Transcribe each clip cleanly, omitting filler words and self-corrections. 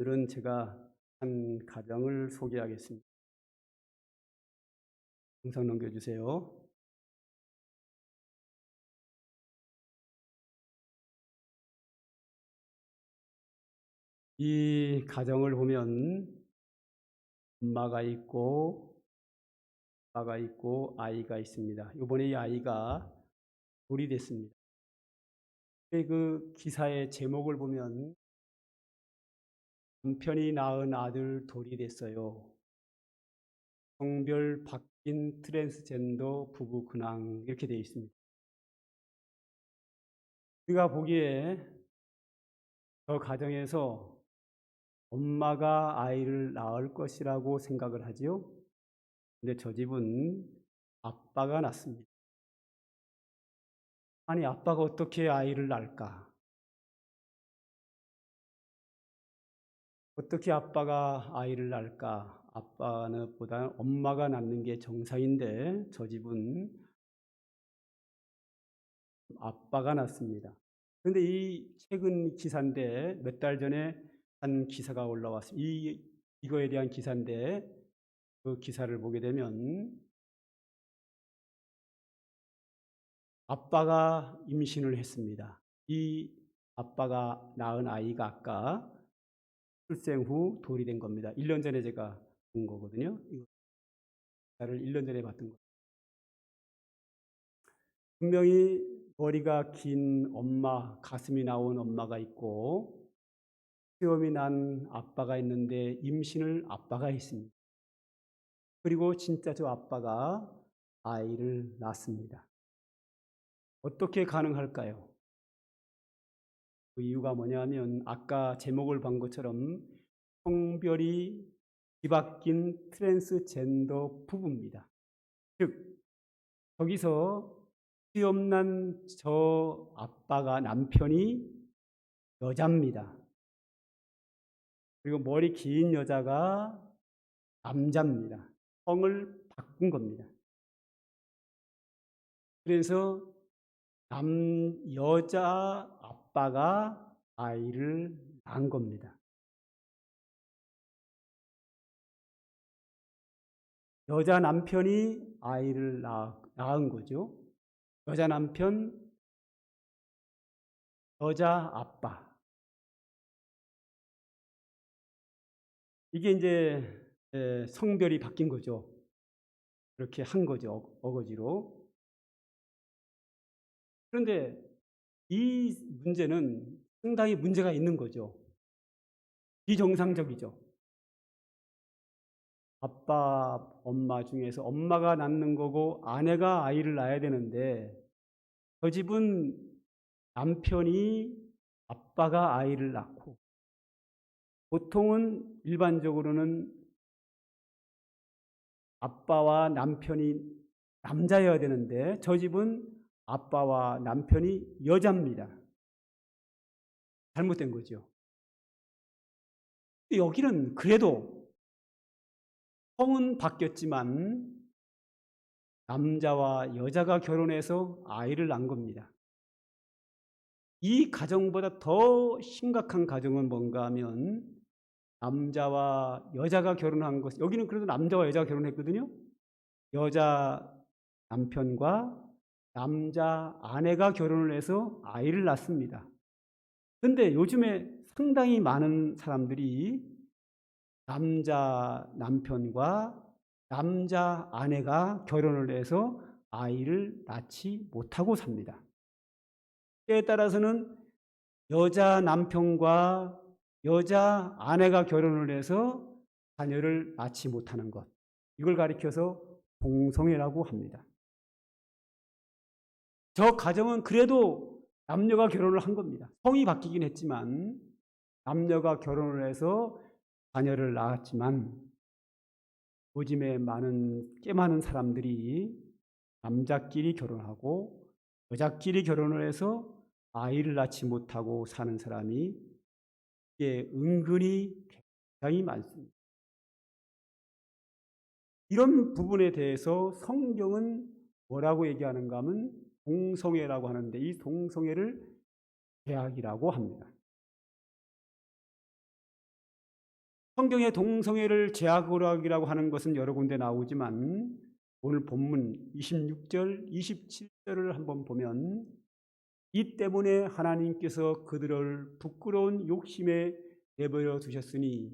오늘은 제가 한 가정을 소개하겠습니다. 영상 넘겨주세요. 이 가정을 보면 엄마가 있고 아빠가 있고 아이가 있습니다. 이번에 이 아이가 돌이 됐습니다. 그 기사의 제목을 보면 남편이 낳은 아들 돌이 됐어요. 성별 바뀐 트랜스젠더 부부 근황 이렇게 되어 있습니다. 우리가 보기에 저 가정에서 엄마가 아이를 낳을 것이라고 생각을 하지요. 근데 저 집은 아빠가 낳습니다. 아니, 아빠가 어떻게 아이를 낳을까? 어떻게 아빠가 아이를 낳을까? 아빠는 보다 엄마가 낳는 게 정상인데 저 집은 아빠가 낳습니다. 그런데 이 최근 기사인데 몇 달 전에 한 기사가 올라왔습니다. 이거에 대한 기사인데 그 기사를 보게 되면 아빠가 임신을 했습니다. 이 아빠가 낳은 아이가 아까 출생 후 돌이 된 겁니다. 1년 전에 제가 본 거거든요. 이거 기사를 1년 전에 봤던 거. 분명히 머리가 긴 엄마, 가슴이 나온 엄마가 있고 시험이 난 아빠가 있는데 임신을 아빠가 했습니다. 그리고 진짜 저 아빠가 아이를 낳습니다. 어떻게 가능할까요? 그 이유가 뭐냐면 아까 제목을 본 것처럼 성별이 뒤바뀐 트랜스젠더 부부입니다. 즉 여기서 시험난 저 아빠가 남편이 여자입니다. 그리고 머리 긴 여자가 남자입니다. 성을 바꾼 겁니다. 그래서 여자 아빠가 아이를 낳은 겁니다. 여자 남편이 아이를 낳은 거죠. 여자 남편, 여자 아빠. 이게 이제 성별이 바뀐 거죠. 그렇게 한 거죠. 어거지로. 그런데 이 문제는 상당히 문제가 있는 거죠. 비정상적이죠. 아빠, 엄마 중에서 엄마가 낳는 거고 아내가 아이를 낳아야 되는데 저 집은 남편이 아빠가 아이를 낳고 보통은 일반적으로는 아빠와 남편이 남자여야 되는데 저 집은 아빠와 남편이 여자입니다. 잘못된 거죠. 여기는 그래도 성은 바뀌었지만 남자와 여자가 결혼해서 아이를 낳은 겁니다. 이 가정보다 더 심각한 가정은 뭔가 하면 남자와 여자가 결혼한 것, 여기는 그래도 남자와 여자가 결혼했거든요. 여자 남편과 남자 아내가 결혼을 해서 아이를 낳습니다. 근데 요즘에 상당히 많은 사람들이 남자 남편과 남자 아내가 결혼을 해서 아이를 낳지 못하고 삽니다. 때에 따라서는 여자 남편과 여자 아내가 결혼을 해서 자녀를 낳지 못하는 것. 이걸 가리켜서 동성애라고 합니다. 저 가정은 그래도 남녀가 결혼을 한 겁니다. 성이 바뀌긴 했지만 남녀가 결혼을 해서 자녀를 낳았지만 요즘에 꽤 많은 사람들이 남자끼리 결혼하고 여자끼리 결혼을 해서 아이를 낳지 못하고 사는 사람이 이게 은근히 굉장히 많습니다. 이런 부분에 대해서 성경은 뭐라고 얘기하는가 하면 동성애라고 하는데 이 동성애를 죄악이라고 합니다. 성경에 동성애를 제약으로라고 하는 것은 여러 군데 나오지만 오늘 본문 26절, 27절을 한번 보면 이 때문에 하나님께서 그들을 부끄러운 욕심에 내버려 두셨으니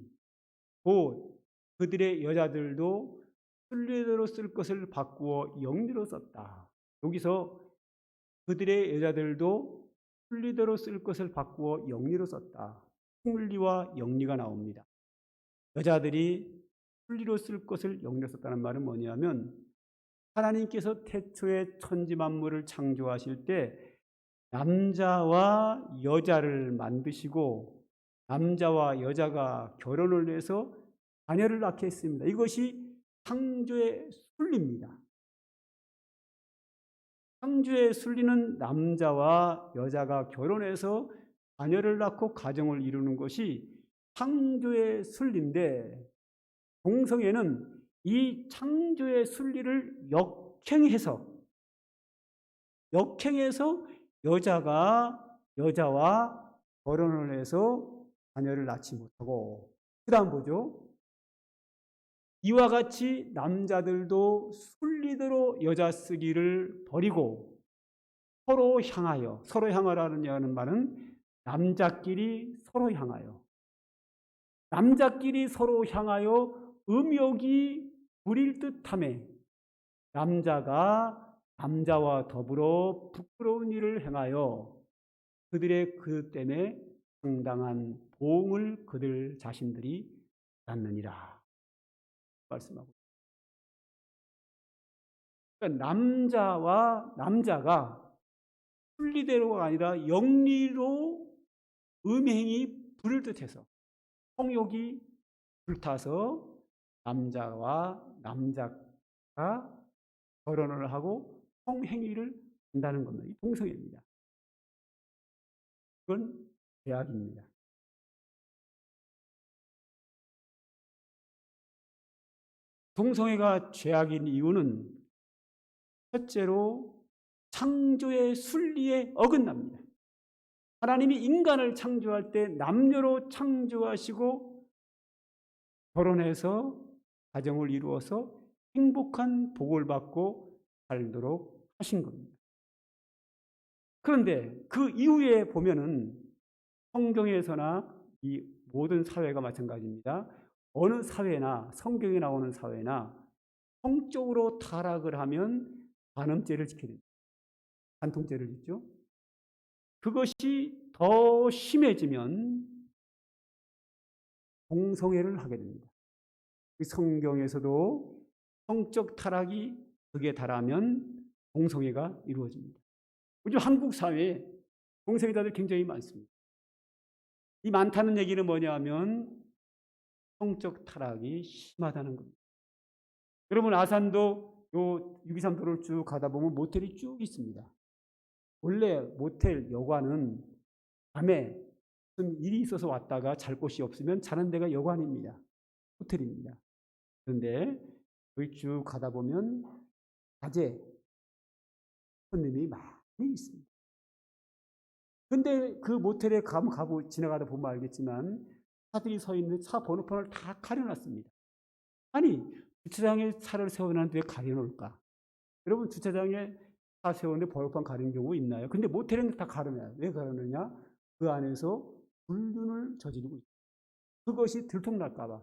곧 그들의 여자들도 순리대로 쓸 것을 바꾸어 영리로 썼다. 여기서 그들의 여자들도 순리대로 쓸 것을 바꾸어 영리로 썼다. 순리와 영리가 나옵니다. 여자들이 순리로 쓸 것을 영리로 썼다는 말은 뭐냐면 하나님께서 태초에 천지 만물을 창조하실 때 남자와 여자를 만드시고 남자와 여자가 결혼을 해서 자녀를 낳게 했습니다. 이것이 창조의 순리입니다. 창조의 순리는 남자와 여자가 결혼해서 자녀를 낳고 가정을 이루는 것이 창조의 순리인데 동성애는 이 창조의 순리를 역행해서 여자와 결혼을 해서 자녀를 낳지 못하고 그 다음 보죠. 이와 같이 남자들도 순리대로 여자 쓰기를 버리고 서로 향하라는 말은 남자끼리 서로 향하여 음욕이 부릴 듯하며 남자가 남자와 더불어 부끄러운 일을 행하여 그들의 그 때문에 상당한 보응을 그들 자신들이 받느니라 말씀하고 있습니다. 그러니까 남자가 순리대로가 아니라 영리로 음행이 부를 듯해서 성욕이 불타서 남자가 결혼을 하고 성행위를 한다는 겁니다. 이 동성애입니다. 이건 죄악입니다. 동성애가 죄악인 이유는 첫째로 창조의 순리에 어긋납니다. 하나님이 인간을 창조할 때 남녀로 창조하시고 결혼해서 가정을 이루어서 행복한 복을 받고 살도록 하신 겁니다. 그런데 그 이후에 보면은 성경에서나 이 모든 사회가 마찬가지입니다. 어느 사회나 성경에 나오는 사회나 성적으로 타락을 하면 간음죄를 지켜야 됩니다. 간통죄를 짓죠. 그것이 더 심해지면 동성애를 하게 됩니다. 성경에서도 성적 타락이 극에 달하면 동성애가 이루어집니다. 요즘 한국 사회에 동성애자들이 굉장히 많습니다. 이 많다는 얘기는 뭐냐면 성적 타락이 심하다는 겁니다. 여러분 아산도 요 623도로를 쭉 가다 보면 모텔이 쭉 있습니다. 원래 모텔 여관은 밤에 무슨 일이 있어서 왔다가 잘 곳이 없으면 자는 데가 여관입니다. 호텔입니다. 그런데 여기 쭉 가다 보면 낮에 손님이 많이 있습니다. 근데 그 모텔에 지나가다 보면 알겠지만 차들이 서 있는 차 번호판을 다 가려놨습니다. 아니 주차장에 차를 세워놨는데 왜 가려놓을까? 여러분 주차장에 차 세우는데 번호판 가리는 경우 있나요? 근데 모텔은 다 가려놔요. 왜 가려놓냐? 그 안에서 불륜을 저지르고 있어요. 그것이 들통날까 봐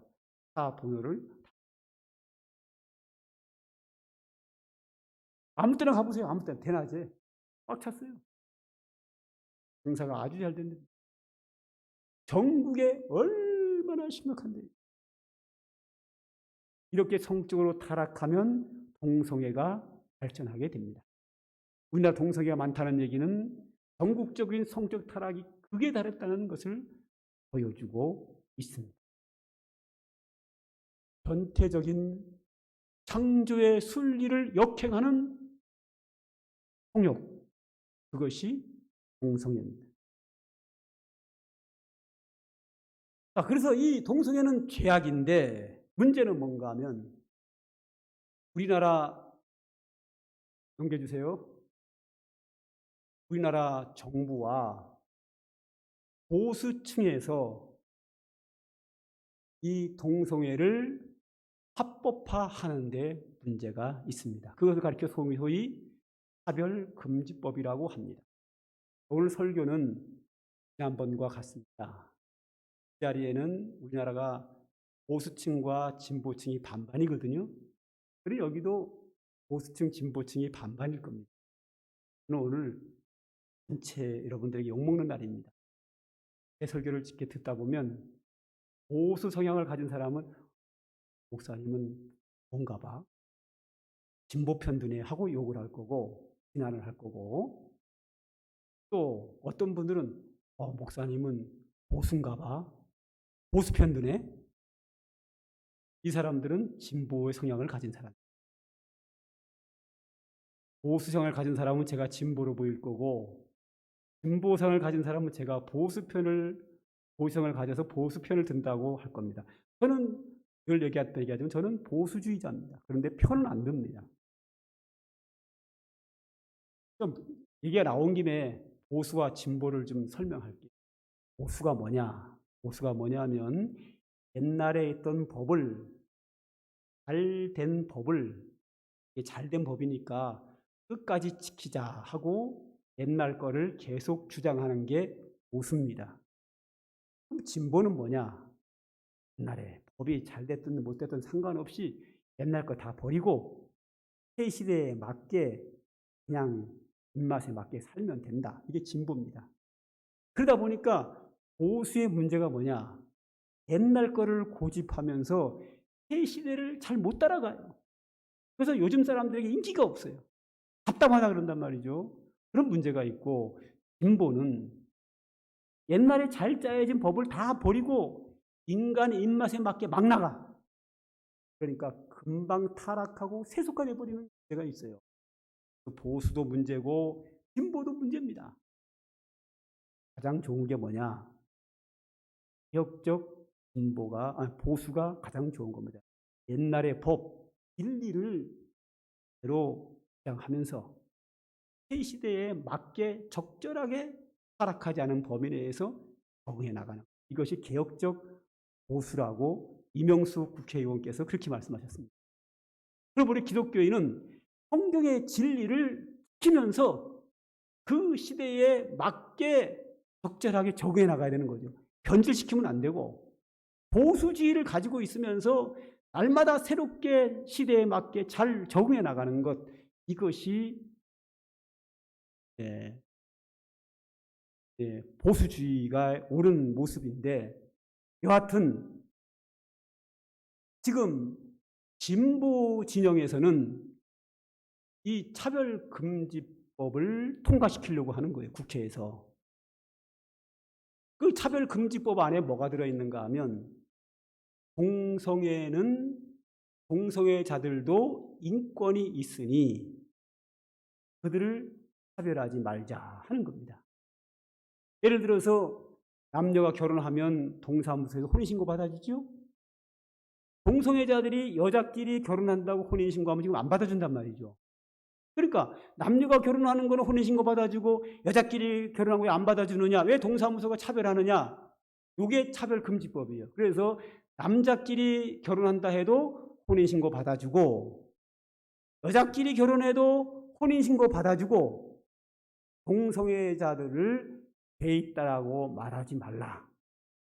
차 번호를 아무 때나 가보세요. 아무 때나 대낮에 꽉 찼어요. 공사가 아주 잘 됐는데 전국에 얼마나 심각한데 이렇게 성적으로 타락하면 동성애가 발전하게 됩니다. 우리나라 동성애가 많다는 얘기는 전국적인 성적 타락이 극에 달했다는 것을 보여주고 있습니다. 전체적인 창조의 순리를 역행하는 폭력, 그것이 동성애입니다. 그래서 이 동성애는 죄악인데 문제는 뭔가 하면 우리나라 넘겨주세요. 우리나라 정부와 보수층에서 이 동성애를 합법화하는 데 문제가 있습니다. 그것을 가리켜 소위 차별금지법이라고 합니다. 오늘 설교는 지난번과 같습니다. 이 자리에는 우리나라가 보수층과 진보층이 반반이거든요. 그리고 여기도 보수층, 진보층이 반반일 겁니다. 저는 오늘 전체 여러분들에게 욕먹는 날입니다. 제 설교를 이렇게 듣다 보면 보수 성향을 가진 사람은 목사님은 뭔가 봐. 진보편 드네 하고 욕을 할 거고 비난을 할 거고, 또 어떤 분들은 목사님은 보수인가 봐. 보수편 드네. 이 사람들은 진보의 성향을 가진 사람. 보수 성향을 가진 사람은 제가 진보로 보일 거고, 진보 성향을 가진 사람은 제가 보수성을 가져서 보수편을 든다고 할 겁니다. 저는 늘 얘기하지만 저는 보수주의자입니다. 그런데 편은 안 듭니다. 좀 얘기가 나온 김에 보수와 진보를 좀 설명할게요. 보수가 뭐냐? 보수가 뭐냐면 옛날에 있던 법을, 잘된 법이니까 끝까지 지키자 하고 옛날 거를 계속 주장하는 게 보수입니다. 그럼 진보는 뭐냐? 옛날에 법이 잘 됐든 못 됐든 상관없이 옛날 거 다 버리고 새 시대에 맞게 그냥 입맛에 맞게 살면 된다. 이게 진보입니다. 그러다 보니까 보수의 문제가 뭐냐? 옛날 거를 고집하면서 새 시대를 잘 못 따라가요. 그래서 요즘 사람들에게 인기가 없어요. 답답하다 그런단 말이죠. 그런 문제가 있고, 진보는 옛날에 잘 짜여진 법을 다 버리고 인간의 입맛에 맞게 막 나가. 그러니까 금방 타락하고 세속화돼 버리는 문제가 있어요. 보수도 문제고 진보도 문제입니다. 가장 좋은 게 뭐냐? 개혁적 보수가 가장 좋은 겁니다. 옛날의 법, 진리를 대로 주장하면서 새 시대에 맞게 적절하게 타락하지 않은 범위 내에서 적응해 나가는, 이것이 개혁적 보수라고 이명수 국회의원께서 그렇게 말씀하셨습니다. 그럼 우리 기독교인은 성경의 진리를 지키면서 그 시대에 맞게 적절하게 적응해 나가야 되는 거죠. 변질시키면 안 되고, 보수주의를 가지고 있으면서 날마다 새롭게 시대에 맞게 잘 적응해 나가는 것, 이것이 보수주의가 옳은 모습인데, 여하튼 지금 진보 진영에서는 이 차별금지법을 통과시키려고 하는 거예요, 국회에서. 그 차별금지법 안에 뭐가 들어있는가 하면, 동성애자들도 인권이 있으니 그들을 차별하지 말자 하는 겁니다. 예를 들어서 남녀가 결혼하면 동사무소에서 혼인신고 받아주죠? 동성애자들이 여자끼리 결혼한다고 혼인신고하면 지금 안 받아준단 말이죠. 그러니까 남녀가 결혼하는 거는 혼인신고 받아주고 여자끼리 결혼하고 왜 안 받아주느냐? 왜 동사무소가 차별하느냐? 이게 차별금지법이에요. 그래서 남자끼리 결혼한다 해도 혼인신고 받아주고, 여자끼리 결혼해도 혼인신고 받아주고, 동성애자들을 돼 있다라고 말하지 말라.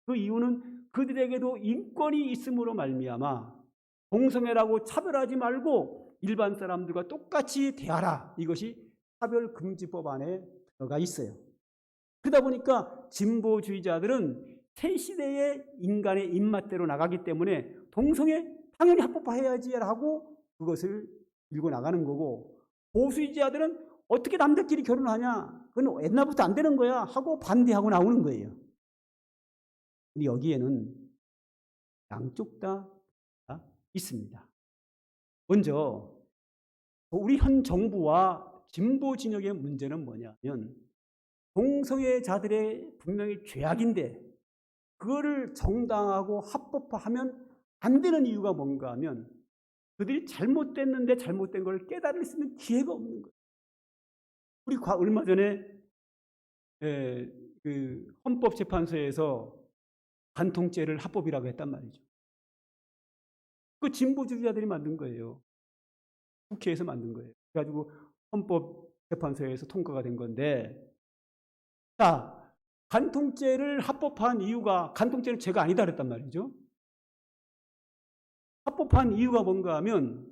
그 이유는 그들에게도 인권이 있음으로 말미암아 동성애라고 차별하지 말고 일반 사람들과 똑같이 대하라. 이것이 차별금지법 안에 들어가 있어요. 그러다 보니까 진보주의자들은 새 시대의 인간의 입맛대로 나가기 때문에 동성애 당연히 합법화해야지 하고 그것을 밀고 나가는 거고, 보수주의자들은 어떻게 남자끼리 결혼하냐? 그건 옛날부터 안 되는 거야 하고 반대하고 나오는 거예요. 근데 여기에는 양쪽 다 있습니다. 먼저 우리 현 정부와 진보 진영의 문제는 뭐냐면, 동성애자들의 분명히 죄악인데 그거를 정당하고 합법화하면 안 되는 이유가 뭔가 하면, 그들이 잘못됐는데 잘못된 걸 깨달을 수 있는 기회가 없는 거예요. 우리 얼마 전에 그 헌법재판소에서 간통죄를 합법이라고 했단 말이죠. 그 진보주의자들이 만든 거예요. 국회에서 만든 거예요. 그래가지고 헌법재판소에서 통과가 된 건데, 자, 간통죄를 합법화한 이유가, 간통죄는 죄가 아니다 그랬단 말이죠. 합법화한 이유가 뭔가 하면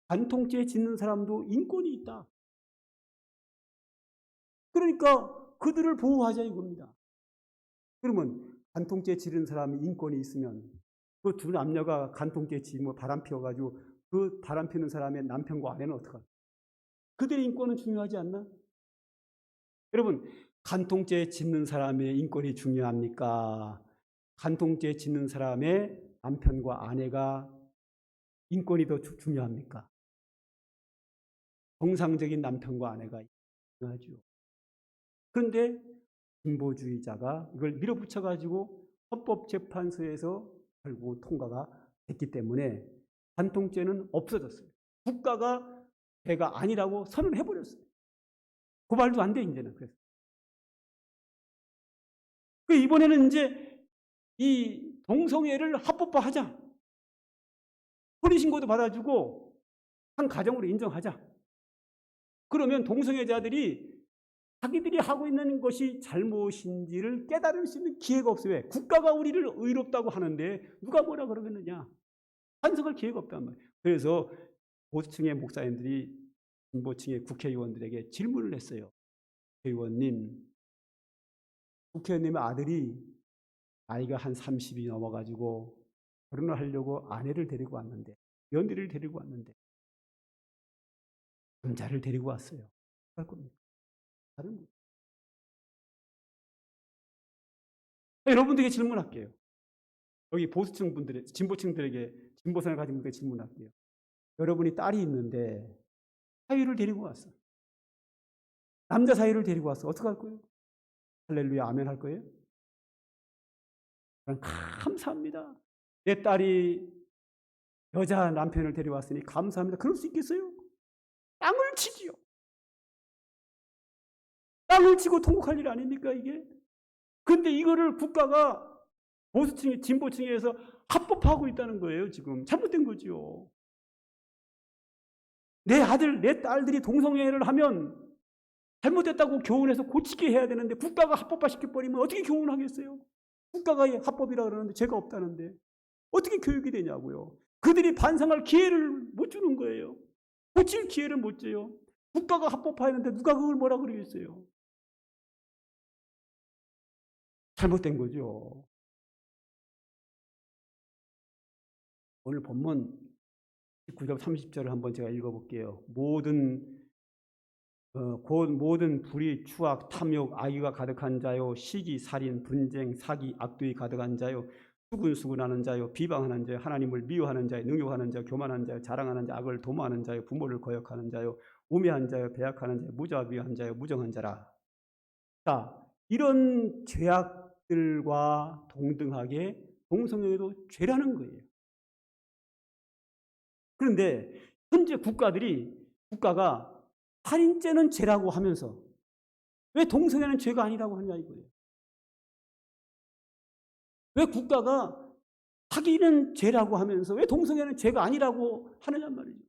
간통죄 짓는 사람도 인권이 있다. 그러니까 그들을 보호하자 이겁니다. 그러면 간통죄 지른 사람이 인권이 있으면 그 두 남녀가 간통죄 지뭐 바람 피워가지고 그 바람 피우는 사람의 남편과 아내는 어떡할까? 그들의 인권은 중요하지 않나? 여러분, 간통죄 짓는 사람의 인권이 중요합니까? 간통죄 짓는 사람의 남편과 아내가 인권이 더 중요합니까? 정상적인 남편과 아내가 중요하죠. 그런데 진보주의자가 이걸 밀어붙여가지고 헌법재판소에서 결국 통과가 됐기 때문에 간통죄는 없어졌어요. 국가가 죄가 아니라고 선언해버렸어요. 고발도 안 돼, 이제는. 그래서. 이번에는 이제 이 동성애를 합법화하자. 혼인신고도 받아주고 한 가정으로 인정하자. 그러면 동성애자들이 자기들이 하고 있는 것이 잘못인지를 깨달을 수 있는 기회가 없어요. 왜? 국가가 우리를 의롭다고 하는데 누가 뭐라 그러겠느냐. 반성할 기회가 없단 말이에요. 그래서 보수층의 목사님들이 진보층의 국회의원들에게 질문을 했어요. 국회의원님의 아들이 나이가 한 30이 넘어가지고 결혼을 하려고 아내를 데리고 왔는데, 며느리를 데리고 왔는데 남자를 데리고 왔어요. 할 겁니다. 다른 분. 여러분들에게 질문할게요. 여기 보수층 분들의, 진보층들에게, 진보성을 가진 분들에게 질문할게요. 여러분이 딸이 있는데 사위를 데리고 왔어. 남자 사위를 데리고 왔어. 어떻게 할 거예요? 할렐루야 아멘 할 거예요? 감사합니다. 내 딸이 여자 남편을 데려왔으니 감사합니다. 그럴 수 있겠어요? 땅을 치지요. 땅을 치고 통곡할 일 아닙니까 이게? 그런데 이거를 국가가 보수층이 진보층에서 합법화하고 있다는 거예요. 지금 잘못된 거죠. 내 아들, 내 딸들이 동성애를 하면 잘못됐다고 교훈해서 고치게 해야 되는데 국가가 합법화시켜버리면 어떻게 교훈하겠어요? 국가가 합법이라 그러는데 죄가 없다는데 어떻게 교육이 되냐고요. 그들이 반성할 기회를 못 주는 거예요. 고칠 기회를 못 줘요. 국가가 합법화했는데 누가 그걸 뭐라 그러겠어요. 잘못된 거죠. 오늘 본문 19절 30절을 한번 제가 읽어볼게요. 곧 모든 불의, 추악, 탐욕, 악의가 가득한 자요, 시기, 살인, 분쟁, 사기, 악독이 가득한 자요, 수군수군하는 자요, 비방하는 자요, 하나님을 미워하는 자요, 능욕하는 자요, 교만한 자요, 자랑하는 자요, 악을 도모하는 자요, 부모를 거역하는 자요, 우매한 자요, 배약하는 자요, 무자비한 자요, 무정한 자라. 자, 이런 죄악들과 동등하게 동성애도 죄라는 거예요. 그런데 현재 국가가 살인죄는 죄라고 하면서 왜 동성애는 죄가 아니라고 하냐 이거예요. 왜 국가가 사기는 죄라고 하면서 왜 동성애는 죄가 아니라고 하느냐 말이죠.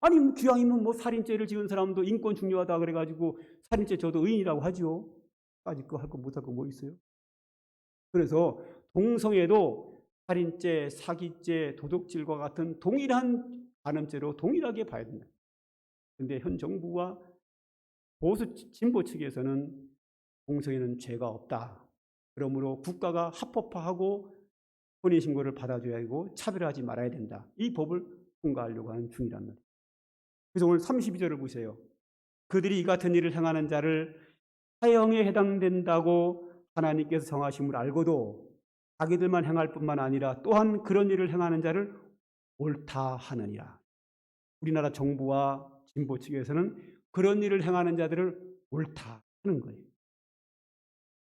아니 기왕이면 뭐 살인죄를 지은 사람도 인권 중요하다 그래가지고 살인죄 저도 의인이라고 하지요. 까짓 거 할 거 못할 거 뭐 있어요? 그래서 동성애도 살인죄, 사기죄, 도둑질과 같은 동일한 간음죄로 동일하게 봐야 된다. 그런데 현 정부와 보수 진보 측에서는 동성애는 죄가 없다. 그러므로 국가가 합법화하고 혼인신고를 받아줘야 하고 차별하지 말아야 된다. 이 법을 통과하려고 하는 중이란 말이에요. 그래서 오늘 32절을 보세요. 그들이 이 같은 일을 행하는 자를 사형에 해당된다고 하나님께서 정하심을 알고도 자기들만 행할 뿐만 아니라 또한 그런 일을 행하는 자를 옳다 하느니라. 우리나라 정부와 진보 측에서는 그런 일을 행하는 자들을 옳다 하는 거예요.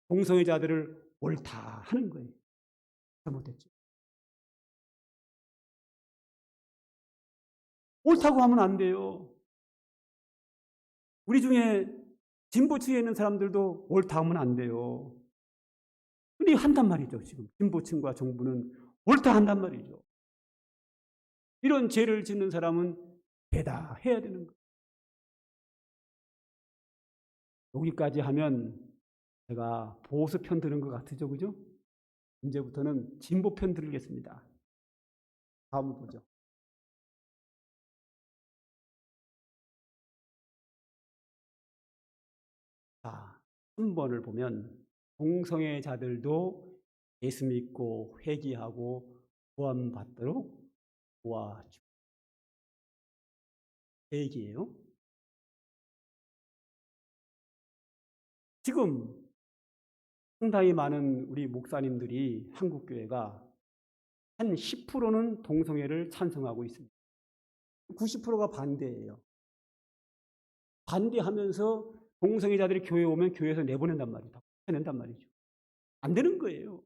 동성애자들을 옳다 하는 거예요. 잘못됐죠. 옳다고 하면 안 돼요. 우리 중에 진보 측에 있는 사람들도 옳다 하면 안 돼요. 근데 한단 말이죠. 지금 진보층과 정부는 옳다 한단 말이죠. 이런 죄를 짓는 사람은 죄다 해야 되는 거예요. 여기까지 하면 제가 보수 편 드는 것 같으죠, 그죠? 이제부터는 진보 편 들겠습니다. 다음 보죠. 자, 3번을 보면 동성애자들도 예수 믿고 회개하고 구원받도록 도와주고. 제 얘기예요. 지금 상당히 많은 우리 목사님들이 한국교회가 한 10%는 동성애를 찬성하고 있습니다. 90%가 반대예요. 반대하면서 동성애자들이 교회에 오면 교회에서 내보낸단 말이죠. 낸단 말이죠. 안 되는 거예요.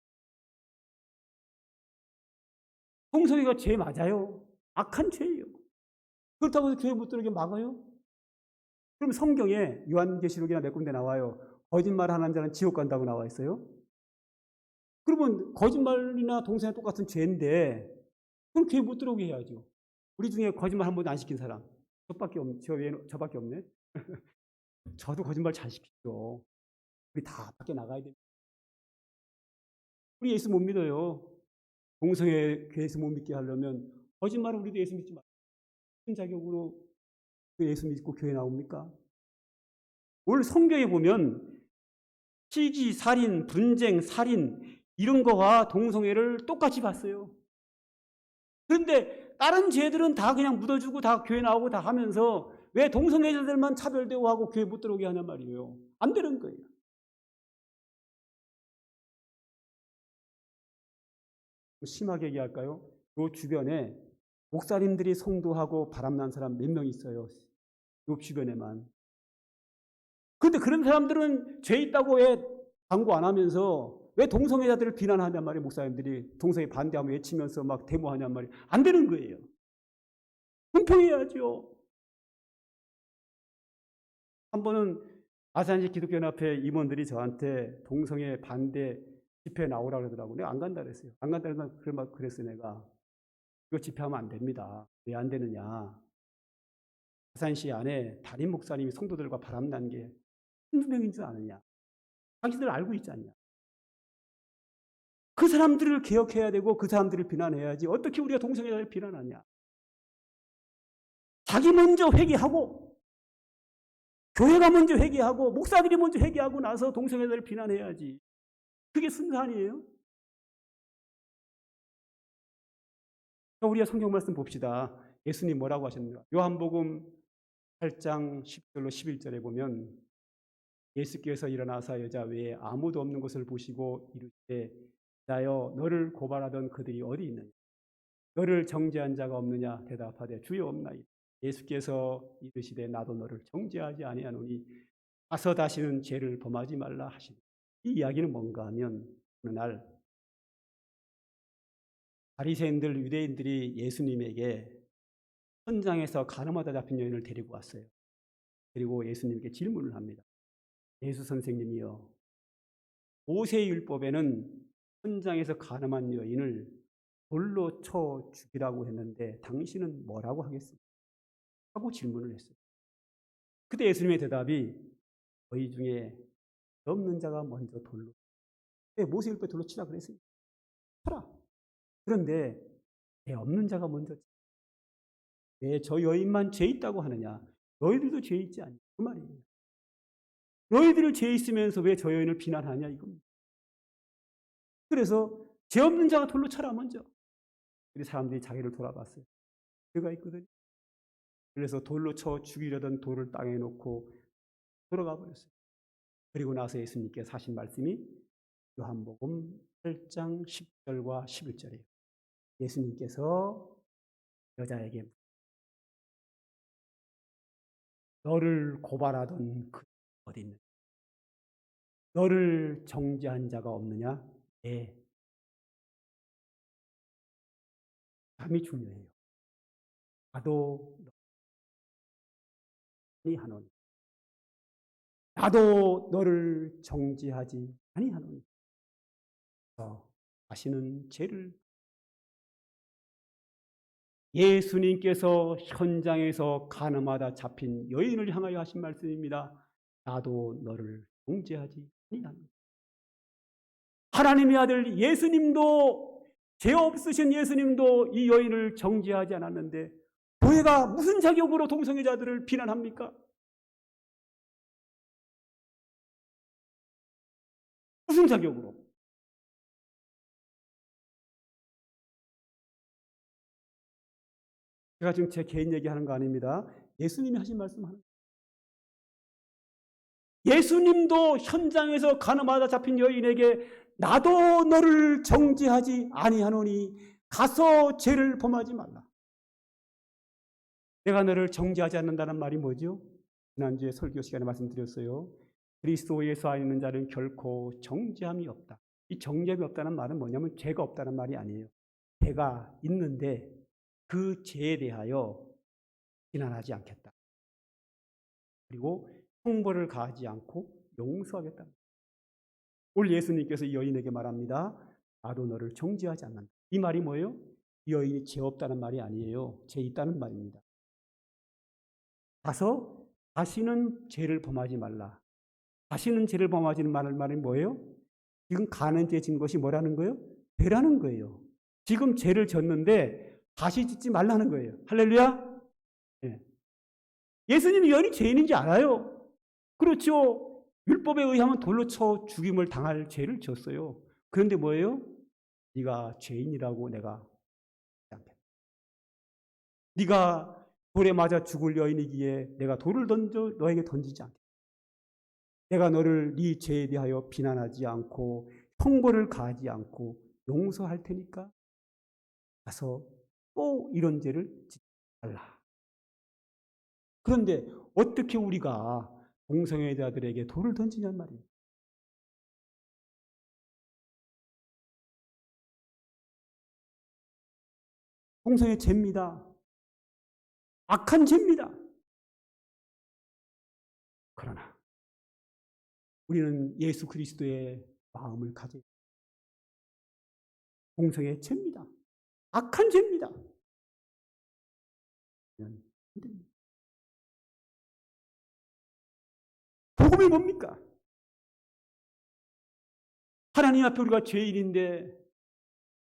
동성애가 죄 맞아요. 악한 죄예요. 그렇다고 해서 교회 못 들어오게 막아요? 그럼 성경에 요한계시록이나 몇 군데 나와요. 거짓말 하는 자는 지옥 간다고 나와 있어요. 그러면 거짓말이나 동성애 똑같은 죄인데 그럼 교회 못 들어오게 해야죠. 우리 중에 거짓말 한 번도 안 시킨 사람 저밖에 없네. 저도 거짓말 잘 시키죠. 우리 다 밖에 나가야 됩니다. 우리 예수 못 믿어요. 동성애 예수 못 믿게 하려면 거짓말은 우리도 예수 믿지 말고 무슨 자격으로 예수 믿고 교회 나옵니까? 오늘 성경에 보면 시기, 살인, 분쟁, 살인 이런 거와 동성애를 똑같이 봤어요. 그런데 다른 죄들은 다 그냥 묻어주고 다 교회 나오고 다 하면서 왜 동성애자들만 차별대우하고 교회 못 들어오게 하냔 말이에요. 안 되는 거예요. 심하게 얘기할까요? 요 주변에 목사님들이 성도하고 바람난 사람 몇 명 있어요. 요 주변에만. 그런데 그런 사람들은 죄 있다고 왜 광고 안 하면서 왜 동성애자들을 비난하냔 말이에요. 목사님들이 동성애 반대하면 외치면서 막 데모하냔 말이에요. 안 되는 거예요. 공평해야죠. 한 번은 아산시 기독교연합회 임원들이 저한테 동성애 반대 집회 나오라고 그러더라고요. 내가 안 간다 그랬어요. 안 간다 그랬어요. 내가. 이거 집회하면 안 됩니다. 왜 안 되느냐. 아산시 안에 담임 목사님이 성도들과 바람난 게 한두 명인 줄 아느냐. 당신들 알고 있지 않냐. 그 사람들을 개혁해야 되고 그 사람들을 비난해야지 어떻게 우리가 동성애자를 비난하냐. 자기 먼저 회개하고 교회가 먼저 회개하고 목사들이 먼저 회개하고 나서 동성애자를 비난해야지. 그게 순서 아니에요? 우리가 성경 말씀 봅시다. 예수님 뭐라고 하셨는가? 요한복음 8장 10절로 11절에 보면 예수께서 일어나사 여자 외에 아무도 없는 것을 보시고 이르시되 자여 너를 고발하던 그들이 어디 있느냐? 너를 정죄한 자가 없느냐? 대답하되 주여 없나이다. 예수께서 이르시되 나도 너를 정죄하지 아니하노니 가서 다시는 죄를 범하지 말라 하시니. 이 이야기는 뭔가 하면 어느 날 바리새인들 유대인들이 예수님에게 현장에서 가늠하다 잡힌 여인을 데리고 왔어요. 그리고 예수님께 질문을 합니다. 예수 선생님이요. 모세율법에는 현장에서 가늠한 여인을 돌로 쳐 죽이라고 했는데 당신은 뭐라고 하겠습니까? 하고 질문을 했어요. 그때 예수님의 대답이 너희 중에 없는 자가 먼저 돌로. 왜 모세율법에 돌로 치라 그랬습니까? 쳐라. 그런데 왜 없는 자가 먼저 왜 저 여인만 죄 있다고 하느냐? 너희들도 죄 있지 않냐? 그 말이에요. 너희들을 죄 있으면서 왜 저 여인을 비난하냐 이겁니다. 그래서 죄 없는 자가 돌로 쳐라 먼저. 우리 사람들이 자기를 돌아봤어요. 죄가 있거든요. 그래서 돌로 쳐 죽이려던 돌을 땅에 놓고 돌아가 버렸어요. 그리고 나서 예수님께서 하신 말씀이 요한복음 8장 10절과 11절이에요. 예수님께서 여자에게 너를 고발하던 그 어디 있느냐? 너를 정죄한 자가 없느냐? 네. 감이 중요해요. 나도 아니하노니 나도 너를 정죄하지 아니하노니 다시는 죄를 예수님께서 현장에서 가늠하다 잡힌 여인을 향하여 하신 말씀입니다. 나도 너를 정죄하지 아니하노니. 하나님의 아들 예수님도, 죄 없으신 예수님도 이 여인을 정죄하지 않았는데 교회가 무슨 자격으로 동성애자들을 비난합니까? 무슨 자격으로? 제가 지금 제 개인 얘기하는 거 아닙니다. 예수님이 하신 말씀 하는 거예요. 예수님도 현장에서 가늠하다 잡힌 여인에게 나도 너를 정죄하지 아니하노니 가서 죄를 범하지 말라. 내가 너를 정죄하지 않는다는 말이 뭐죠? 지난주에 설교 시간에 말씀드렸어요. 그리스도 예수 안에 있는 자는 결코 정죄함이 없다. 이 정죄함이 없다는 말은 뭐냐면 죄가 없다는 말이 아니에요. 죄가 있는데 그 죄에 대하여 비난하지 않겠다. 그리고 형벌을 가하지 않고 용서하겠다. 오늘 예수님께서 이 여인에게 말합니다. 나도 너를 정죄하지 않는다. 이 말이 뭐예요? 이 여인이 죄 없다는 말이 아니에요. 죄 있다는 말입니다. 가서 다시는 죄를 범하지 말라. 다시는 죄를 범하지 말라는 말이 뭐예요? 지금 가는 죄 진 것이 뭐라는 거예요? 죄라는 거예요. 지금 죄를 졌는데 다시 짓지 말라는 거예요. 할렐루야? 네. 예수님이 여인이 죄인인지 알아요. 그렇죠. 율법에 의하면 돌로 쳐 죽임을 당할 죄를 졌어요. 그런데 뭐예요? 네가 죄인이라고 내가 하지 않겠다. 네가 돌에 맞아 죽을 여인이기에 내가 돌을 던져 너에게 던지지 않겠다. 내가 너를 네 죄에 대하여 비난하지 않고 형벌을 가하지 않고 용서할 테니까 가서 또 이런 죄를 짓지 말라. 그런데 어떻게 우리가 동성애자들에게 돌을 던지냔 말이에요. 동성애 죄입니다. 악한 죄입니다. 그러나 우리는 예수 그리스도의 마음을 가져야 합니다. 동성애 죄입니다. 악한 죄입니다. 복음이 뭡니까? 하나님 앞에 우리가 죄인인데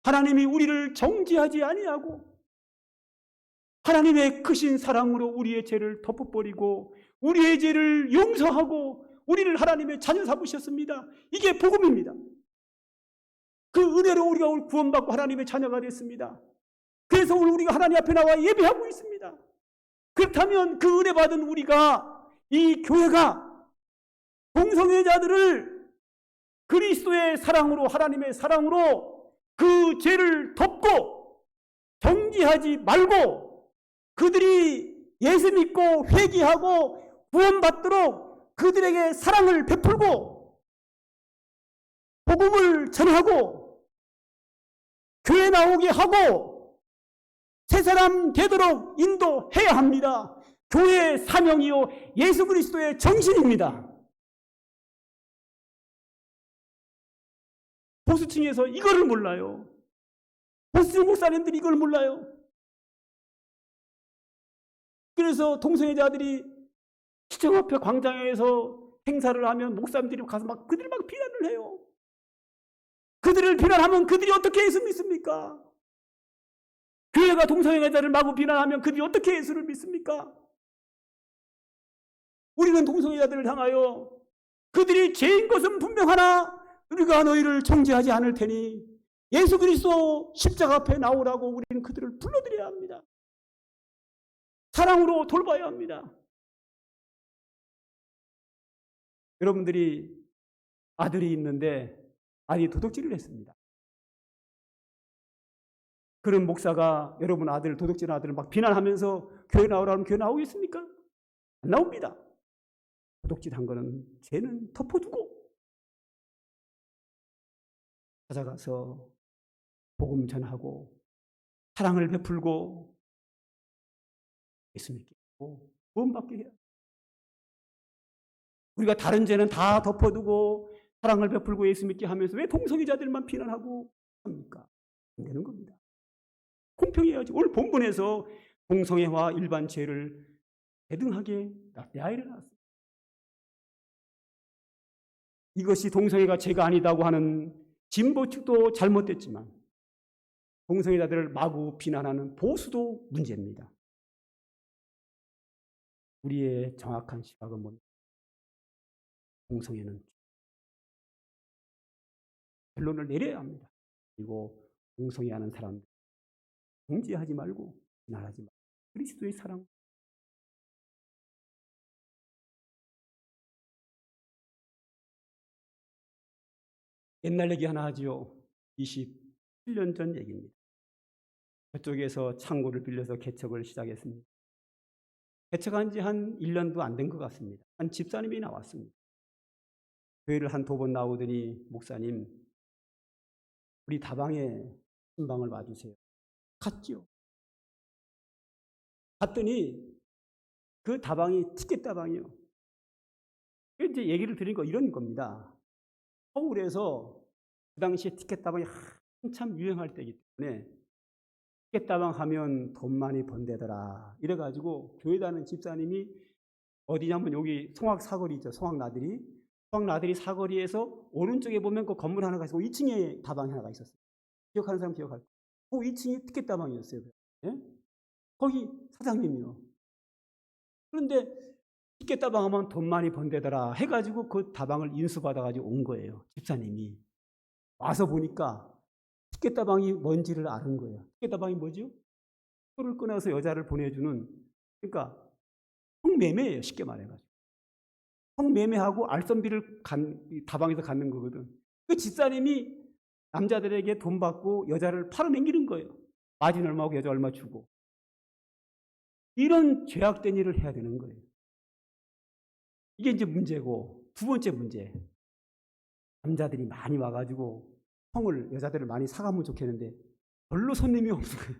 하나님이 우리를 정죄하지 아니하고 하나님의 크신 사랑으로 우리의 죄를 덮어버리고 우리의 죄를 용서하고 우리를 하나님의 자녀 삼으셨습니다. 이게 복음입니다. 그 은혜로 우리가 오늘 구원받고 하나님의 자녀가 됐습니다. 그래서 오늘 우리가 하나님 앞에 나와 예배하고 있습니다. 그렇다면 그 은혜 받은 우리가, 이 교회가 동성애자들을 그리스도의 사랑으로, 하나님의 사랑으로 그 죄를 덮고 정죄하지 말고 그들이 예수 믿고 회개하고 구원받도록 그들에게 사랑을 베풀고 복음을 전하고 교회 나오게 하고 새 사람 되도록 인도해야 합니다. 교회의 사명이요 예수 그리스도의 정신입니다. 보수층에서 이거를 몰라요. 보수층 목사님들이 이걸 몰라요. 그래서 동성애자들이 시청 앞에 광장에서 행사를 하면 목사님들이 가서 막 그들을 막 비난을 해요. 그들을 비난하면 그들이 어떻게 예수 믿습니까? 교회가 동성애자를 마구 비난하면 그들이 어떻게 예수를 믿습니까? 우리는 동성애자들을 향하여 그들이 죄인 것은 분명하나 우리가 너희를 정죄하지 않을 테니 예수 그리스도 십자가 앞에 나오라고 우리는 그들을 불러드려야 합니다. 사랑으로 돌봐야 합니다. 여러분들이 아들이 있는데 아들이 도둑질을 했습니다. 그런 목사가 여러분 아들, 도둑질한 아들을 막 비난하면서 교회 나오라 하면 교회 나오겠습니까? 안 나옵니다. 도둑질한 거는 죄는 덮어두고 찾아가서 복음 전하고 사랑을 베풀고 예수 믿게 하고 구원받게 해야 합니다. 우리가 다른 죄는 다 덮어두고 사랑을 베풀고 예수 믿게 하면서 왜 동성애자들만 비난하고 합니까? 안 되는 겁니다. 공평해야지. 오늘 본문에서 동성애와 일반 죄를 대등하게 대하여 놨어요. 이것이 동성애가 죄가 아니다고 하는 진보 측도 잘못됐지만 동성애자들을 마구 비난하는 보수도 문제입니다. 우리의 정확한 시각은 뭡니까? 동성애는 결론을 내려야 합니다. 그리고 동성애하는 사람들 정죄하지 말고 비난하지 말고 그리스도의 사랑. 옛날 얘기 하나 하지요. 27년 전 얘기입니다. 저쪽에서 창고를 빌려서 개척을 시작했습니다. 개척한 지 한 1년도 안 된 것 같습니다. 한 집사님이 나왔습니다. 교회를 한 2번 나오더니 목사님 우리 다방에 신방을 와주세요. 갔죠. 갔더니 그 다방이 티켓 다방이요. 이제 얘기를 드린 거 이런 겁니다. 서울에서 그 당시에 티켓 다방이 한참 유행할 때이기 때문에 티켓 다방 하면 돈 많이 번대더라. 이래가지고 교회 다니는 집사님이 어디냐면 여기 송악 사거리 있죠. 송악 나들이 사거리에서 오른쪽에 보면 그 건물 하나가 있고 2층에 다방이 하나가 있었어요. 기억하는 사람 기억할 거예요. 그 2층이 티켓 다방이었어요. 예? 거기 사장님이요. 그런데 티켓 다방 하면 돈 많이 번대더라 해가지고 그 다방을 인수받아가지고 온 거예요. 집사님이. 와서 보니까 티켓 다방이 뭔지를 아는 거예요. 티켓 다방이 뭐죠? 표를 끊어서 여자를 보내주는, 그러니까 성매매예요. 쉽게 말해가지고. 성매매하고 알선비를 다방에서 갖는 거거든. 그 집사님이 남자들에게 돈 받고 여자를 팔아넘기는 거예요. 마진 얼마고 여자 얼마 주고. 이런 죄악된 일을 해야 되는 거예요. 이게 이제 문제고, 2번째 문제. 남자들이 많이 와가지고 여자들을 많이 사가면 좋겠는데 별로 손님이 없는 거예요.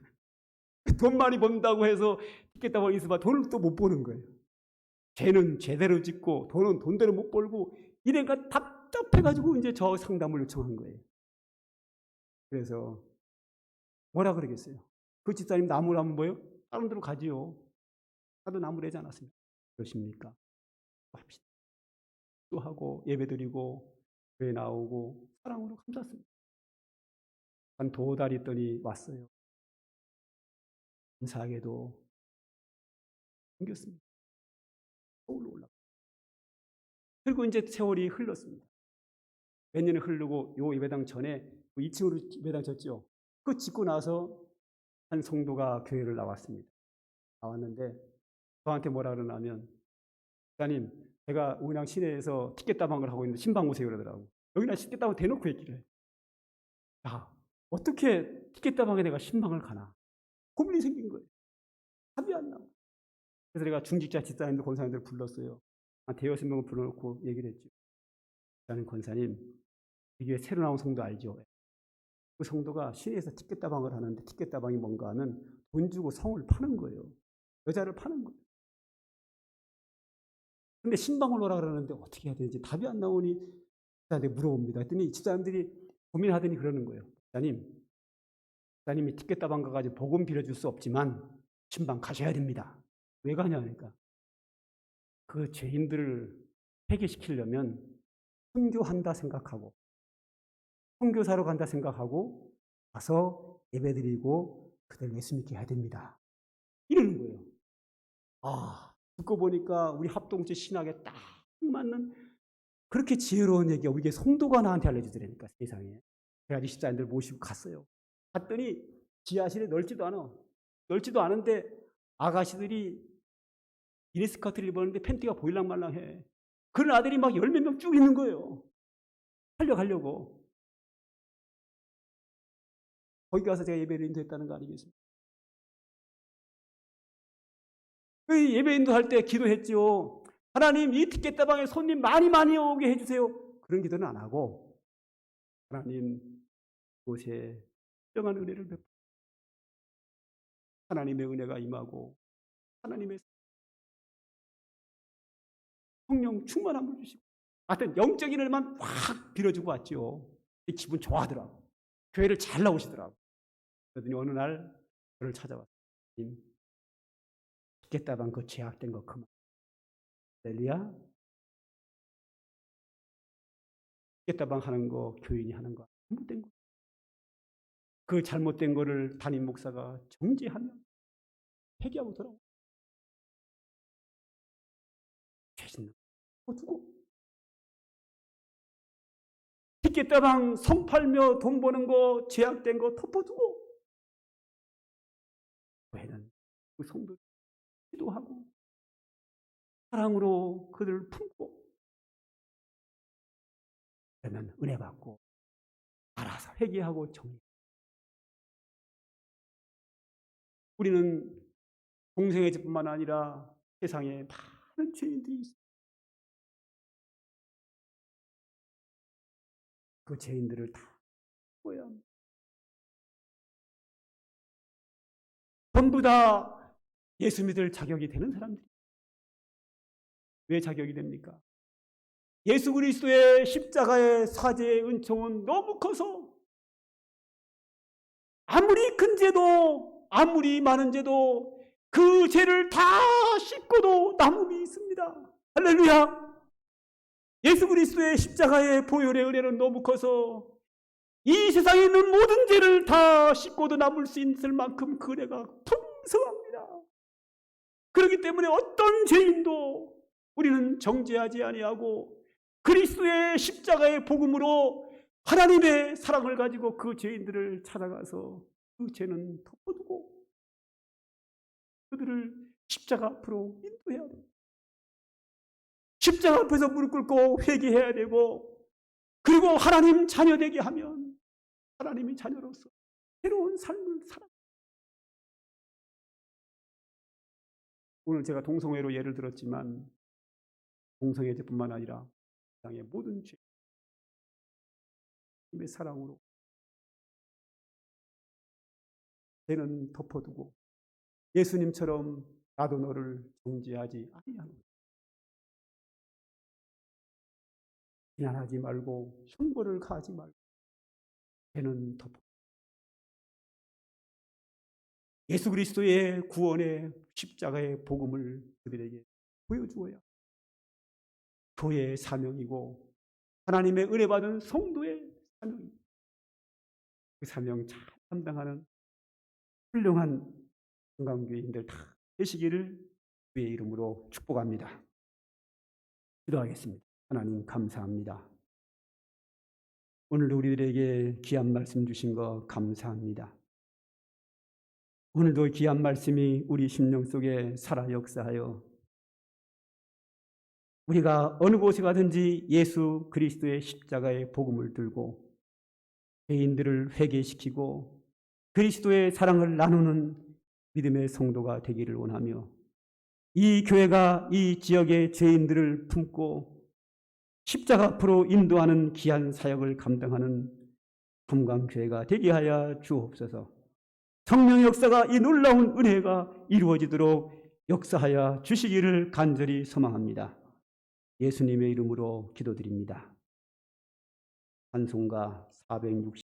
돈 많이 번다고 해서 티켓다방 있으면 돈을 또 못 버는 거예요. 죄는 제대로 짓고 돈은 돈대로 못 벌고 이래가 답답해가지고 이제 저 상담을 요청한 거예요. 그래서 뭐라 그러겠어요? 그 집사님 나무를 하면 뭐예요? 다른 데로 가지요. 나도 나무 내지 않았습니까? 그러십니까? 또 합시다. 또 하고 예배드리고 교회 나오고 사랑으로 감쌌습니다. 한 2달 있더니 왔어요. 감사하게도 생겼습니다. 서울로 올라가. 그리고 이제 세월이 흘렀습니다. 몇 년이 흐르고 요 예배당 전에 2층으로 예배당 졌죠. 그 짓고 나서 한 성도가 교회를 나왔습니다. 나왔는데 저한테 뭐라 그러냐면 목사님 제가 운양 시내에서 티켓 다방을 하고 있는데 신방 오세요 그러더라고. 여기나 티켓 다방 대놓고 얘기를 해. 야 어떻게 티켓 다방에 내가 신방을 가나. 고민이 생긴 거예요. 답이 안 나와. 그래서 내가 중직자 집사님들 권사님들 불렀어요. 한 5-6명을 불러놓고 얘기를 했죠. 나는 권사님 이게 새로 나온 성도 알죠? 그 성도가 시내에서 티켓 다방을 하는데 티켓 다방이 뭔가 하면 돈 주고 성을 파는 거예요. 여자를 파는 거예요. 근데 신방을 오라 그러는데 어떻게 해야 되는지 답이 안 나오니 집사한테 물어봅니다. 했더니 집사님들이 고민하더니 그러는 거예요. 집사님이 티켓 다방 가가지고 복음 빌어줄 수 없지만 신방 가셔야 됩니다. 왜 가냐 하니까 그 죄인들을 회개시키려면 선교한다 생각하고 선교사로 간다 생각하고 가서 예배드리고 그들 예수 믿게 해야 됩니다. 이러는 거예요. 듣고 보니까 우리 합동체 신학에 딱 맞는 그렇게 지혜로운 얘기가 이게 성도가 나한테 알려주더라니까 세상에. 그래가지고 집사님들 모시고 갔어요. 갔더니 지하실에 넓지도 않은데 아가씨들이 미니스커트를 입었는데 팬티가 보일랑말랑해. 그런 아들이 막 10몇 명 쭉 있는 거예요. 살려가려고. 거기 가서 제가 예배를 인도했다는 거 아니겠습니까? 그 예배 인도할 때 기도했죠. 하나님 이 티켓 다방에 손님 많이 오게 해주세요. 그런 기도는 안 하고 하나님 이곳에 영한 은혜를 베풀어 하나님의 은혜가 임하고 하나님의 성령 충만함을 주시고 하여튼 영적인 은혜만 확 빌어주고 왔죠. 기분 좋아하더라고. 교회를 잘 나오시더라고. 그러더니 어느 날 저를 찾아왔어요. 죽겠다던 그 죄악된 거 그만. 할렐루야. 죽겠다방 하는 거 교인이 하는 거 잘못된 거. 그 잘못된 거를 담임 목사가 정지하면 회개하고 돌아오고 죄짓는 거 두고 죽겠다방 성 팔며 돈 버는 거 죄악된 거 덮어두고 왜는 그 성도 기도하고 사랑으로 그들을 품고 그러면 은혜 받고 알아서 회개하고 정리. 우리는 동성애 집뿐만 아니라 세상에 많은 죄인들이 있습니다. 그 죄인들을 다 보야 합니다. 전부 다 예수 믿을 자격이 되는 사람들이. 왜 자격이 됩니까? 예수 그리스도의 십자가의 사죄의 은총은 너무 커서 아무리 큰 죄도 아무리 많은 죄도 그 죄를 다 씻고도 남음이 있습니다. 할렐루야. 예수 그리스도의 십자가의 보혈의 은혜는 너무 커서 이 세상에 있는 모든 죄를 다 씻고도 남을 수 있을 만큼 그 은혜가 풍성합니다. 그렇기 때문에 어떤 죄인도 우리는 정죄하지 아니하고 그리스도의 십자가의 복음으로 하나님의 사랑을 가지고 그 죄인들을 찾아가서 그 죄는 덮어두고 그들을 십자가 앞으로 인도해야 됩니다. 십자가 앞에서 무릎 꿇고 회개해야 되고 그리고 하나님 자녀 되게 하면 하나님의 자녀로서 새로운 삶을 살아. 오늘 제가 동성애로 예를 들었지만 동성애뿐만 아니라 세상의 모든 죄의 사랑으로 죄는 덮어두고 예수님처럼 나도 너를 정죄하지 아니하노라. 비난하지 말고 흉보를 가하지 말고 죄는 덮어. 예수 그리스도의 구원의 십자가의 복음을 그들에게 보여주어야 교회의 사명이고 하나님의 은혜 받은 성도의 사명입니다. 그 사명 잘 감당하는 훌륭한 건강교인들 다 되시기를 주의 이름으로 축복합니다. 기도하겠습니다. 하나님 감사합니다. 오늘도 우리들에게 귀한 말씀 주신 거 감사합니다. 오늘도 귀한 말씀이 우리 심령 속에 살아 역사하여 우리가 어느 곳에 가든지 예수 그리스도의 십자가의 복음을 들고 죄인들을 회개시키고 그리스도의 사랑을 나누는 믿음의 성도가 되기를 원하며 이 교회가 이 지역의 죄인들을 품고 십자가 앞으로 인도하는 귀한 사역을 감당하는 금강교회가 되게 하여 주옵소서. 성령의 역사가 이 놀라운 은혜가 이루어지도록 역사하여 주시기를 간절히 소망합니다. 예수님의 이름으로 기도드립니다. 찬송가 460